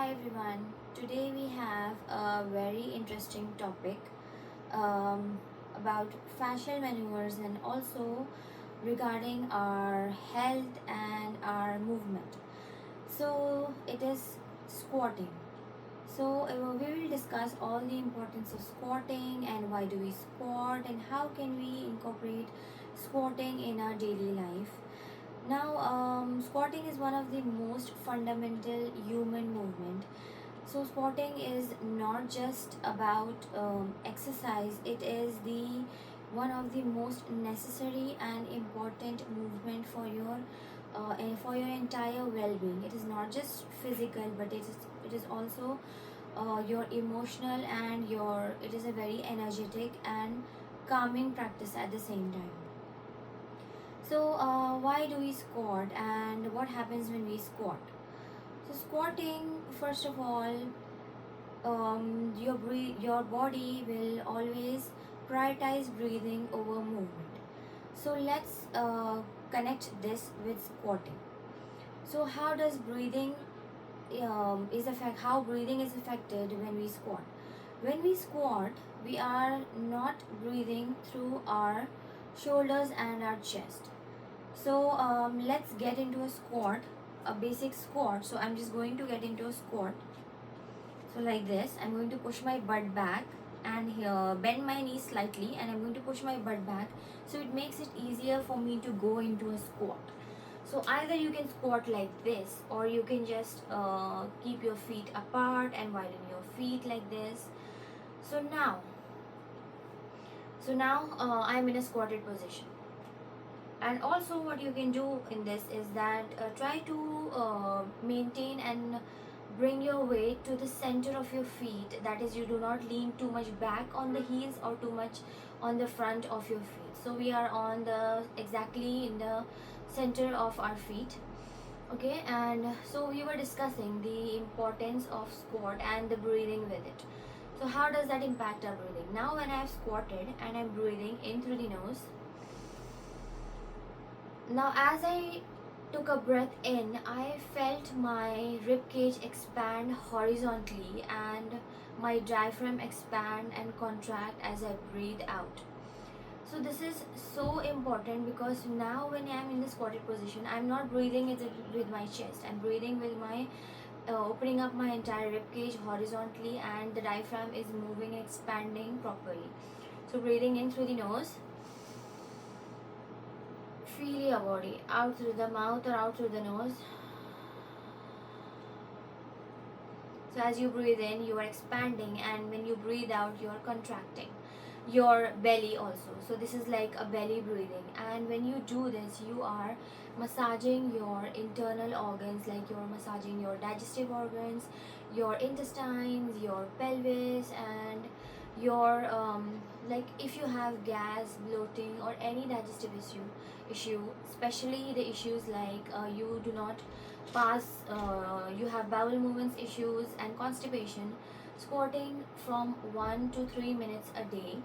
Hi everyone. Today we have a very interesting topic about facial maneuvers and also regarding our health and our movement. So it is squatting. So we will discuss all the importance of squatting and why do we squat and how can we incorporate squatting in our daily life. Now, squatting is one of the most fundamental human movement. So squatting is not just about exercise; it is the one of the most necessary and important movement for your entire well-being. It is not just physical, but it is also your emotional and your. It is a very energetic and calming practice at the same time. So why do we squat and what happens when we squat? So squatting, first of all, your body will always prioritize breathing over movement. So let's connect this with squatting. So how does breathing how breathing is affected when we squat? When we squat, we are not breathing through our shoulders and our chest. So let's get into a squat, a basic squat. So I'm just going to get into a squat. So like this, I'm going to push my butt back and here bend my knees slightly and I'm going to push my butt back. So it makes it easier for me to go into a squat. So either you can squat like this or you can just keep your feet apart and widen your feet like this. So now, so now I'm in a squatted position. And also what you can do in this is that try to maintain and bring your weight to the center of your feet, that is you do not lean too much back on the heels or too much on the front of your feet. So we are on the exactly in the center of our feet. Okay, and so we were discussing the importance of squat and the breathing with it. So how does that impact our breathing? Now when I've squatted and I'm breathing in through the nose, now, as I took a breath in, I felt my rib cage expand horizontally and my diaphragm expand and contract as I breathe out. So this is so important because now when I am in the squatted position, I'm not breathing with my chest. I'm breathing with my opening up my entire rib cage horizontally and the diaphragm is moving and expanding properly. So breathing in through the nose. Feel your body out through the mouth or out through the nose. So as you breathe in, you are expanding, and when you breathe out, you are contracting your belly also. So this is like a belly breathing, and when you do this, you are massaging your internal organs, like you're massaging your digestive organs, your intestines, your pelvis, and your like if you have gas, bloating, or any digestive issue, especially the issues like you do not pass, you have bowel movements issues and constipation, squatting from 1 to 3 minutes a day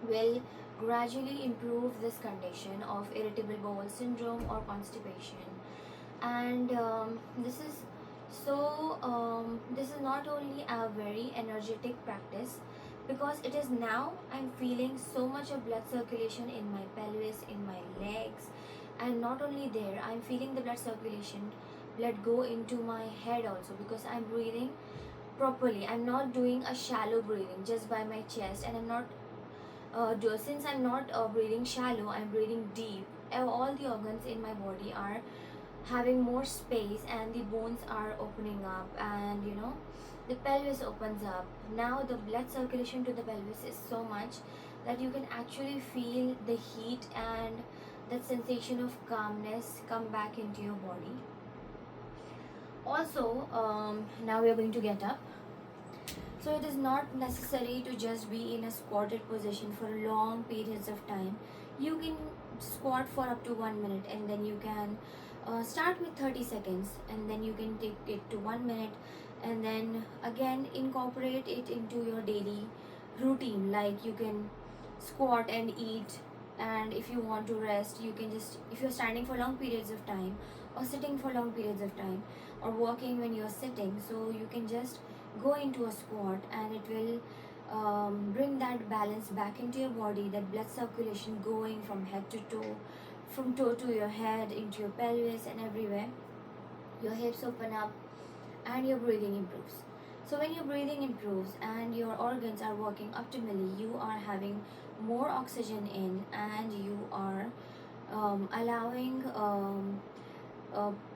will gradually improve this condition of irritable bowel syndrome or constipation. And this is not only a very energetic practice because it is now I'm feeling so much of blood circulation in my pelvis, in my legs, and not only there, I'm feeling the blood go into my head also because I'm breathing properly. I'm not doing a shallow breathing just by my chest, and I'm not since I'm not breathing shallow, I'm breathing deep. All the organs in my body are having more space and the bones are opening up, and the pelvis opens up. Now the blood circulation to the pelvis is so much that you can actually feel the heat and that sensation of calmness come back into your body. Also, now we are going to get up. So it is not necessary to just be in a squatted position for long periods of time. You can squat for up to 1 minute, and then you can start with 30 seconds, and then you can take it to 1 minute, and then again incorporate it into your daily routine. Like you can squat and eat, and if you want to rest, you can just, if you're standing for long periods of time, or sitting for long periods of time, or walking when you're sitting. So you can just go into a squat, and it will bring that balance back into your body, that blood circulation going from head to toe, from toe to your head, into your pelvis, and everywhere. Your hips open up, and your breathing improves. So when your breathing improves and your organs are working optimally, you are having more oxygen in, and you are allowing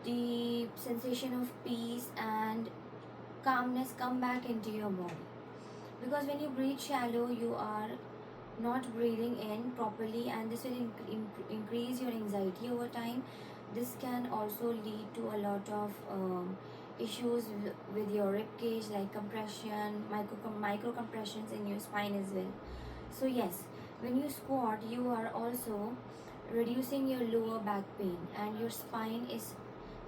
the sensation of peace and calmness come back into your body. Because when you breathe shallow, you are not breathing in properly, and this will increase your anxiety over time. This can also lead to a lot of issues with your rib cage, like compression, micro compressions in your spine as well. So yes, when you squat, you are also reducing your lower back pain, and your spine is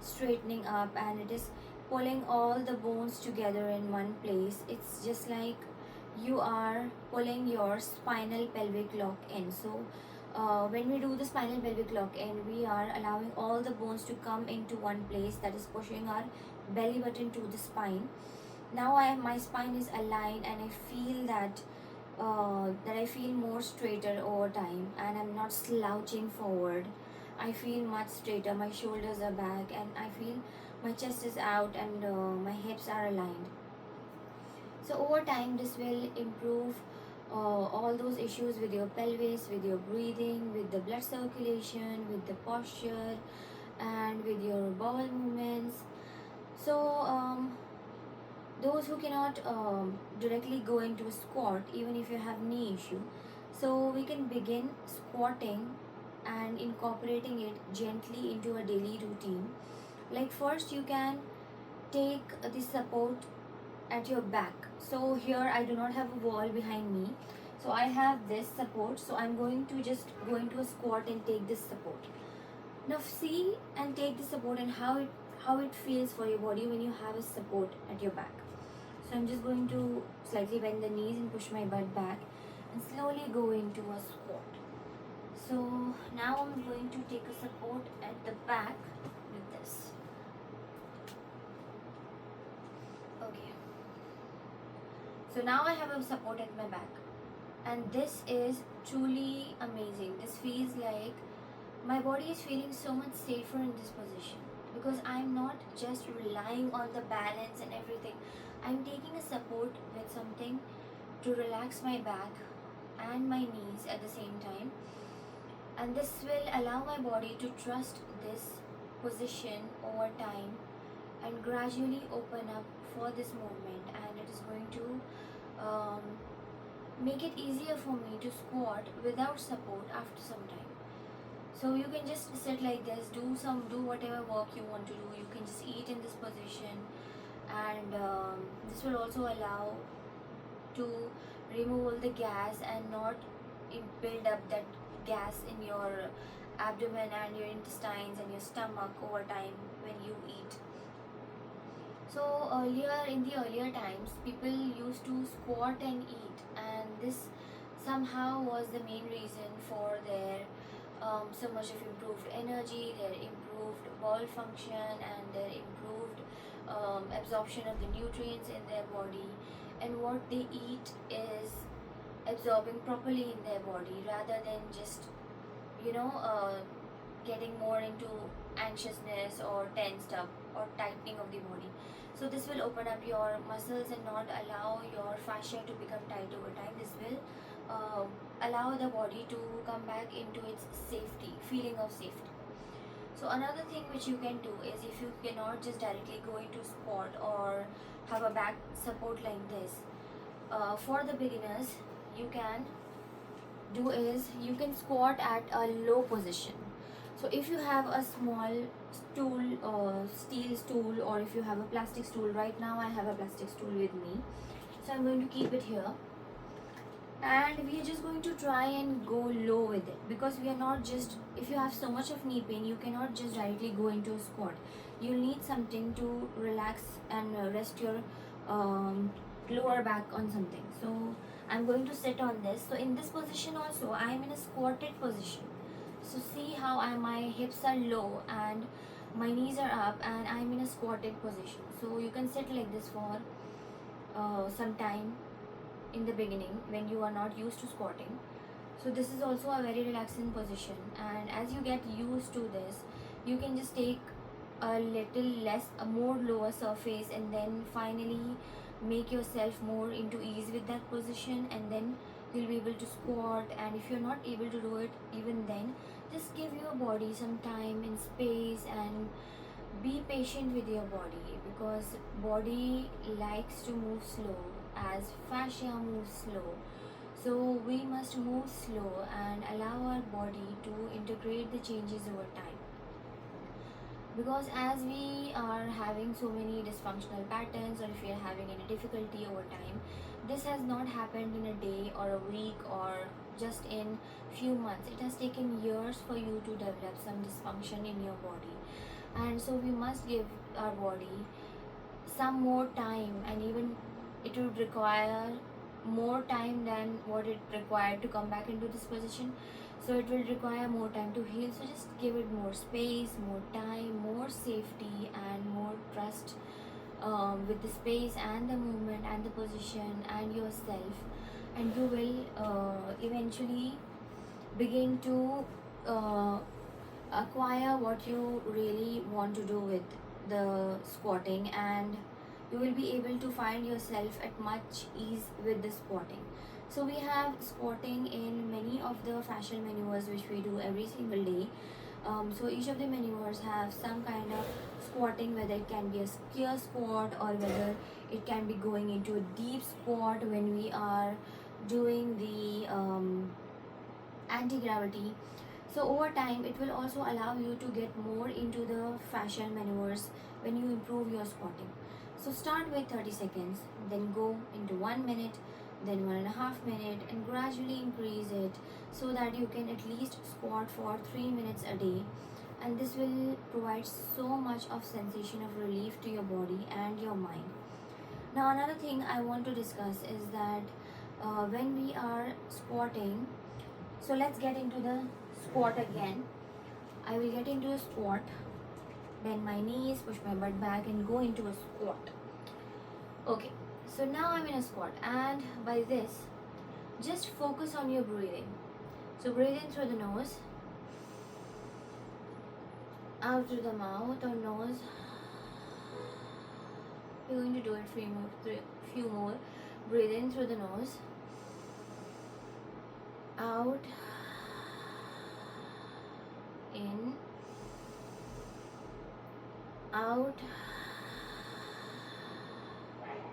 straightening up, and it is pulling all the bones together in one place. It's just like you are pulling your spinal pelvic lock in. So when we do the spinal pelvic lock in, we are allowing all the bones to come into one place, that is pushing our belly button to the spine. Now my spine is aligned, and I feel that I feel more straighter over time, and I'm not slouching forward. I feel much straighter, my shoulders are back, and I feel my chest is out, and my hips are aligned. So over time, this will improve all those issues with your pelvis, with your breathing, with the blood circulation, with the posture, and with your bowel movements. So those who cannot directly go into a squat, even if you have knee issue, so we can begin squatting and incorporating it gently into a daily routine. Like first, you can take the support at your back. So here I do not have a wall behind me, so I have this support. So I'm going to just go into a squat and take this support. Now see and take the support, and how it feels for your body when you have a support at your back. So I'm just going to slightly bend the knees and push my butt back, and slowly go into a squat. So now I'm going to take a support at the back with this. Okay. So now I have a support at my back, and this is truly amazing. This feels like my body is feeling so much safer in this position, because I'm not just relying on the balance and everything. I'm taking a support with something to relax my back and my knees at the same time, and this will allow my body to trust this position over time and gradually open up for this movement, and it is going to um, make it easier for me to squat without support after some time. So you can just sit like this, do whatever work you want to do. You can just eat in this position, and this will also allow to remove all the gas and not build up that gas in your abdomen and your intestines and your stomach over time when you eat. So in the earlier times, people used to squat and eat, and this somehow was the main reason for their so much of improved energy, their improved bowel function, and their improved absorption of the nutrients in their body. And what they eat is absorbing properly in their body, rather than just you know uh, getting more into anxiousness or tensed up or tightening of the body. So this will open up your muscles and not allow your fascia to become tight over time. This will allow the body to come back into its safety, feeling of safety. So another thing which you can do is, if you cannot just directly go into squat or have a back support like this, for the beginners, you can do is you can squat at a low position. So if you have a small stool, steel stool, or if you have a plastic stool, right now I have a plastic stool with me, so I'm going to keep it here, and we are just going to try and go low with it, because we are not just, if you have so much of knee pain, you cannot just directly go into a squat. You'll need something to relax and rest your lower back on something. So I'm going to sit on this. So in this position also, I am in a squatted position. So see how my hips are low, and my knees are up and I'm in a squatted position. So you can sit like this for some time in the beginning when you are not used to squatting. So this is also a very relaxing position, and as you get used to this, you can just take a little less, a more lower surface, and then finally make yourself more into ease with that position, and then you'll be able to squat. And if you're not able to do it even then, just give your body some time and space, and be patient with your body, because body likes to move slow as fascia moves slow. So we must move slow and allow our body to integrate the changes over time, because as we are having so many dysfunctional patterns, or if we are having any difficulty over time, this has not happened in a day or a week or just in few months. It has taken years for you to develop some dysfunction in your body, and so we must give our body some more time, and even it would require more time than what it required to come back into this position. So it will require more time to heal. So just give it more space, more time, more safety, and more trust with the space and the movement and the position and yourself, and you will eventually begin to uh, acquire what you really want to do with the squatting, and you will be able to find yourself at much ease with the squatting. So we have squatting in many of the fascial maneuvers which we do every single day. So each of the maneuvers have some kind of squatting, whether it can be a skier squat or whether it can be going into a deep squat when we are doing the anti-gravity. So over time, it will also allow you to get more into the fascial maneuvers when you improve your squatting. So start with 30 seconds, then go into 1 minute, then 1.5 minutes, and gradually increase it so that you can at least squat for 3 minutes a day. And this will provide so much of sensation of relief to your body and your mind. Now another thing I want to discuss is that when we are squatting, so let's get into the squat again. I will get into a squat, bend my knees, push my butt back, and go into a squat. Okay, so now I'm in a squat, and by this, just focus on your breathing. So breathe in through the nose, out through the mouth or nose. You're going to do it few more. Breathe in through the nose, out, in, out,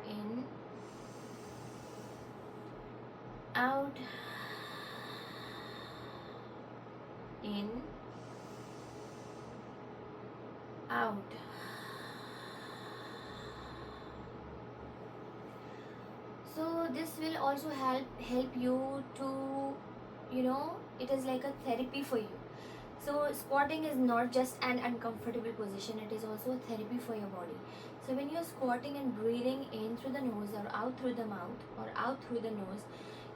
in, out, in, out. So this will also help you to, it is like a therapy for you. So squatting is not just an uncomfortable position, it is also a therapy for your body. So when you're squatting and breathing in through the nose or out through the mouth or out through the nose,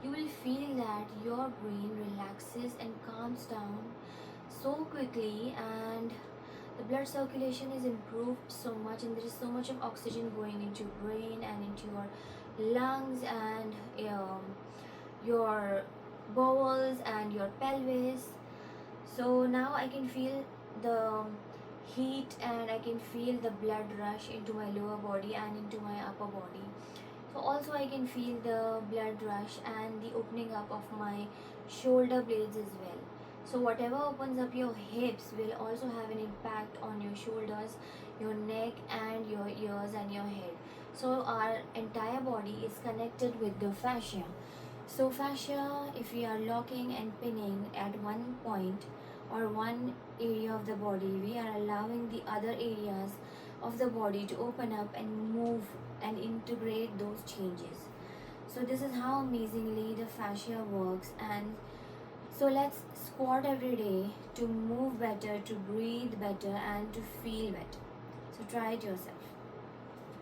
you will feel that your brain relaxes and calms down so quickly, and the blood circulation is improved so much, and there is so much of oxygen going into your brain and into your lungs and your bowels and your pelvis. So now I can feel the heat, and I can feel the blood rush into my lower body and into my upper body. So also I can feel the blood rush and the opening up of my shoulder blades as well. So whatever opens up your hips will also have an impact on your shoulders, your neck, and your ears and your head. So our entire body is connected with the fascia. So fascia, if we are locking and pinning at one point or one area of the body, we are allowing the other areas of the body to open up and move and integrate those changes. So this is how amazingly the fascia works. And so let's squat every day to move better, to breathe better, and to feel better. So try it yourself.